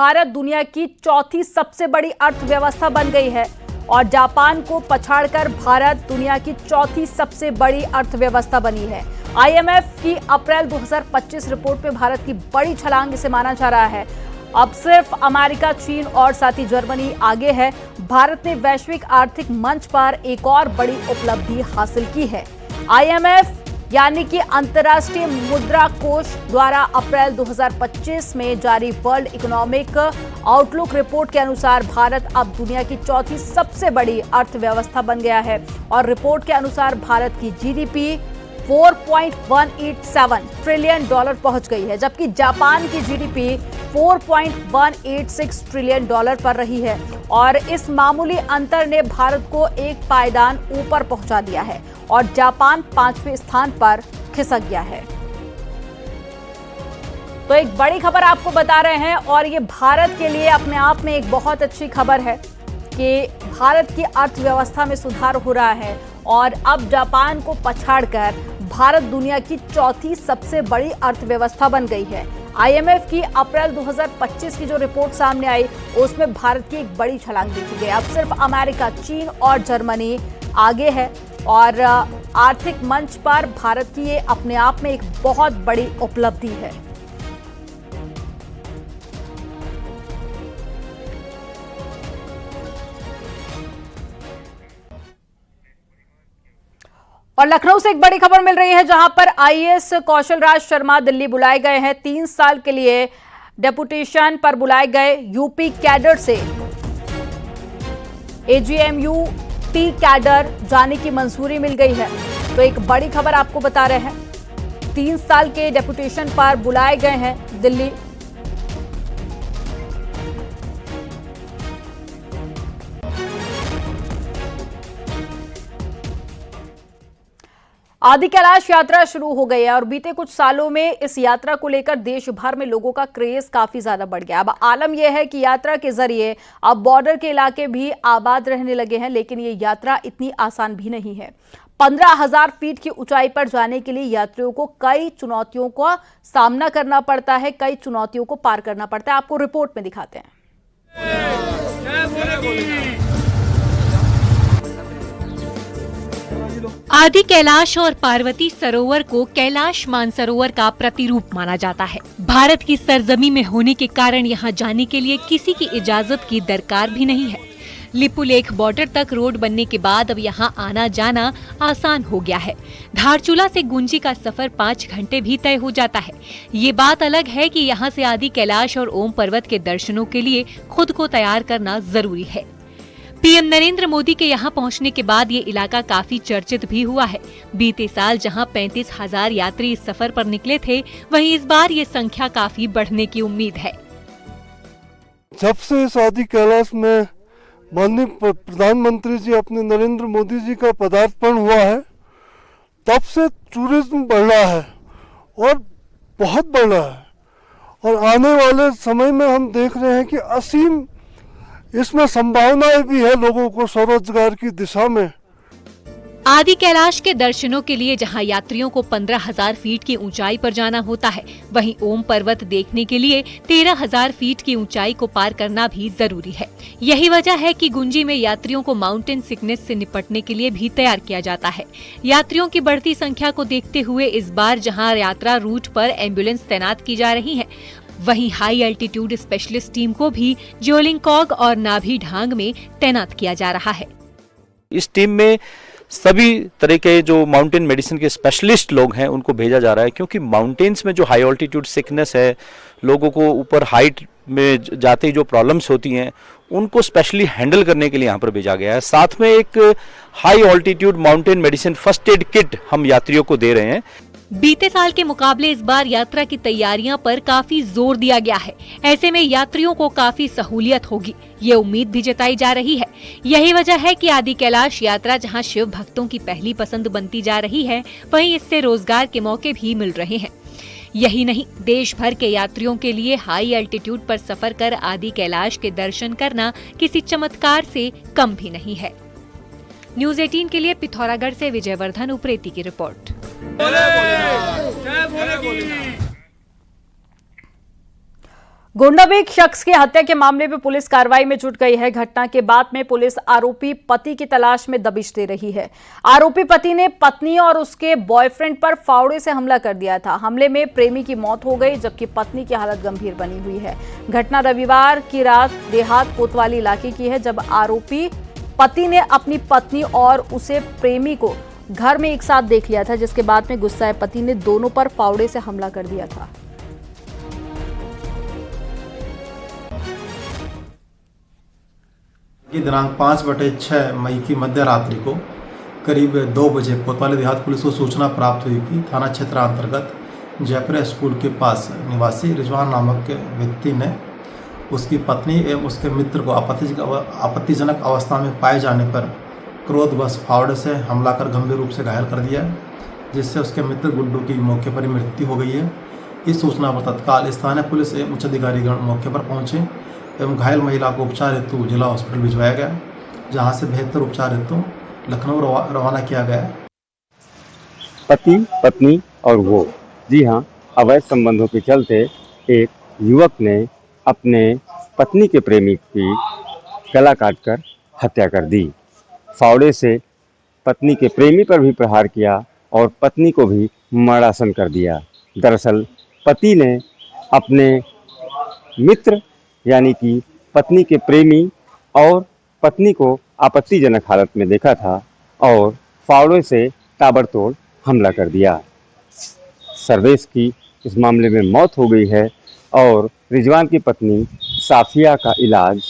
भारत दुनिया की चौथी सबसे बड़ी अर्थव्यवस्था बन गई है और जापान को पछाड़कर भारत दुनिया की चौथी सबसे बड़ी अर्थव्यवस्था बनी है। आईएमएफ की अप्रैल 2025 रिपोर्ट में भारत की बड़ी छलांग इसे माना जा रहा है। अब सिर्फ अमेरिका, चीन और साथ ही जर्मनी आगे है। भारत ने वैश्विक आर्थिक मंच पर एक और बड़ी उपलब्धि हासिल की है। आईएमएफ यानी कि अंतर्राष्ट्रीय मुद्रा कोष द्वारा अप्रैल 2025 में जारी वर्ल्ड इकोनॉमिक आउटलुक रिपोर्ट के अनुसार भारत अब दुनिया की चौथी सबसे बड़ी अर्थव्यवस्था बन गया है और रिपोर्ट के अनुसार भारत की जीडीपी 4.187 ट्रिलियन डॉलर पहुंच गई है, जबकि जापान की जीडीपी 4.186 ट्रिलियन डॉलर पर रही है और इस मामूली अंतर ने भारत को एक पायदान ऊपर पहुंचा दिया है और जापान 5वें स्थान पर खिसक गया है। तो एक बड़ी खबर आपको बता रहे हैं और ये भारत के लिए अपने आप में एक बहुत अच्छी खबर है कि भारत की अर्थव्यवस्था में सुधार हो रहा है और अब जापान को पछाड़कर भारत दुनिया की चौथी सबसे बड़ी अर्थव्यवस्था बन गई है। आईएमएफ की अप्रैल 2025 की जो रिपोर्ट सामने आई उसमें भारत की एक बड़ी छलांग देखी गई। अब सिर्फ अमेरिका, चीन और जर्मनी आगे है और आर्थिक मंच पर भारत की ये अपने आप में एक बहुत बड़ी उपलब्धि है। और लखनऊ से एक बड़ी खबर मिल रही है जहां पर आईएएस कौशल राज शर्मा दिल्ली बुलाए गए हैं। 3 साल के लिए डेपुटेशन पर बुलाए गए यूपी कैडर से एजीएमयू टी कैडर जाने की मंजूरी मिल गई है। तो एक बड़ी खबर आपको बता रहे हैं, 3 साल के डेपुटेशन पर बुलाए गए हैं दिल्ली। आदि कैलाश यात्रा शुरू हो गई है और बीते कुछ सालों में इस यात्रा को लेकर देश भर में लोगों का क्रेज काफी ज्यादा बढ़ गया। अब आलम यह है कि यात्रा के जरिए अब बॉर्डर के इलाके भी आबाद रहने लगे हैं, लेकिन ये यात्रा इतनी आसान भी नहीं है। 15,000 फीट की ऊंचाई पर जाने के लिए यात्रियों को कई चुनौतियों का सामना करना पड़ता है, कई चुनौतियों को पार करना पड़ता है। आपको रिपोर्ट में दिखाते हैं। आदि कैलाश और पार्वती सरोवर को कैलाश मानसरोवर का प्रतिरूप माना जाता है। भारत की सरजमी में होने के कारण यहाँ जाने के लिए किसी की इजाजत की दरकार भी नहीं है। लिपुलेख बॉर्डर तक रोड बनने के बाद अब यहाँ आना जाना आसान हो गया है। धारचूला से गुंजी का सफर 5 घंटे भी तय हो जाता है। ये बात अलग है कि यहाँ से आदि कैलाश और ओम पर्वत के दर्शनों के लिए खुद को तैयार करना जरूरी है। पीएम नरेंद्र मोदी के यहाँ पहुँचने के बाद ये इलाका काफी चर्चित भी हुआ है। बीते साल जहाँ 35,000 यात्री इस सफर पर निकले थे, वहीं इस बार ये संख्या काफी बढ़ने की उम्मीद है। जब से इस आदि कैलाश में माननीय प्रधानमंत्री जी अपने नरेंद्र मोदी जी का पदार्पण हुआ है, तब से टूरिज्म बढ़ रहा है और बहुत बढ़ रहा है और आने वाले समय में हम देख रहे हैं कि असीम इसमें संभावनाएं भी है लोगों को स्वरोजगार की दिशा में। आदि कैलाश के दर्शनों के लिए जहां यात्रियों को 15,000 फीट की ऊंचाई पर जाना होता है, वहीं ओम पर्वत देखने के लिए 13,000 फीट की ऊंचाई को पार करना भी जरूरी है। यही वजह है कि गुंजी में यात्रियों को माउंटेन सिकनेस से निपटने के लिए भी तैयार किया जाता है। यात्रियों की बढ़ती संख्या को देखते हुए इस बार जहाँ यात्रा रूट पर एम्बुलेंस तैनात की जा रही है, वहीं हाई एल्टीट्यूड स्पेशलिस्ट टीम को भी ज्योलिंगकॉग और नाभी ढांग में तैनात किया जा रहा है। इस टीम में सभी तरह के जो माउंटेन मेडिसिन के स्पेशलिस्ट लोग हैं उनको भेजा जा रहा है, क्योंकि माउंटेन्स में जो हाई ऑल्टीट्यूड सिकनेस है, लोगों को ऊपर हाइट में जाते ही जो प्रॉब्लम्स होती हैं उनको स्पेशली हैंडल करने के लिए यहाँ पर भेजा गया है। साथ में एक high altitude mountain medicine first aid kit हम यात्रियों को दे रहे हैं। बीते साल के मुकाबले इस बार यात्रा की तैयारियां पर काफी जोर दिया गया है। ऐसे में यात्रियों को काफी सहूलियत होगी, ये उम्मीद भी जताई जा रही है। यही वजह है कि आदि कैलाश यात्रा जहां शिव भक्तों की पहली पसंद बनती जा रही है, वहीं इससे रोजगार के मौके भी मिल रहे हैं। यही नहीं, देश भर के यात्रियों के लिए हाई एल्टीट्यूड पर सफर कर आदि कैलाश के दर्शन करना किसी चमत्कार से कम भी नहीं है। न्यूज़ 18 के लिए पिथौरागढ़ से विजयवर्धन उप्रेती की रिपोर्ट। गुंडाबिग शख्स की हत्या के मामले में पुलिस कार्रवाई में जुट गई है। घटना के बाद में पुलिस आरोपी पति की तलाश में दबिश दे रही है। आरोपी पति ने पत्नी और उसके बॉयफ्रेंड पर फावड़े से हमला कर दिया था। हमले में प्रेमी की मौत हो गई, जबकि पत्नी की हालत गंभीर बनी हुई है। घटना रविवार की रात देहात कोतवाली इलाके की है, जब आरोपी पति ने अपनी पत्नी और उसे प्रेमी को घर में एक साथ देख लिया था, जिसके बाद में गुस्साए पति ने दोनों पर फावड़े से हमला कर दिया था। दिनांक 5/6 मई की मध्य रात्रि को करीब 2 बजे कोतवाली देहात पुलिस को सूचना प्राप्त हुई कि थाना क्षेत्र अंतर्गत जयपुर स्कूल के पास निवासी रिजवान नामक व्यक्ति ने उसकी पत्नी एवं उसके मित्र को आपत्तिजनक अवस्था में पाए जाने पर क्रोधवश फावड़े से हमला कर गंभीर रूप से घायल कर दिया, जिससे उसके मित्र गुड्डू की मौके पर ही मृत्यु हो गई है। इस सूचना पर तत्काल स्थानीय पुलिस एवं उच्च अधिकारीगण मौके पर पहुंचे एवं घायल महिला को उपचार हेतु जिला हॉस्पिटल भिजवाया गया, जहां से बेहतर उपचार हेतु लखनऊ रवाना किया गया। पति, पत्नी और वो, जी हाँ, अवैध संबंधों के चलते एक युवक ने अपने पत्नी के प्रेमी की गला काटकर हत्या कर दी। फावड़े से पत्नी के प्रेमी पर भी प्रहार किया और पत्नी को भी मरणासन कर दिया। दरअसल पति ने अपने मित्र यानी कि पत्नी के प्रेमी और पत्नी को आपत्तिजनक हालत में देखा था और फावड़े से ताबड़तोड़ हमला कर दिया। सर्वेश की इस मामले में मौत हो गई है और रिजवान की पत्नी साफिया का इलाज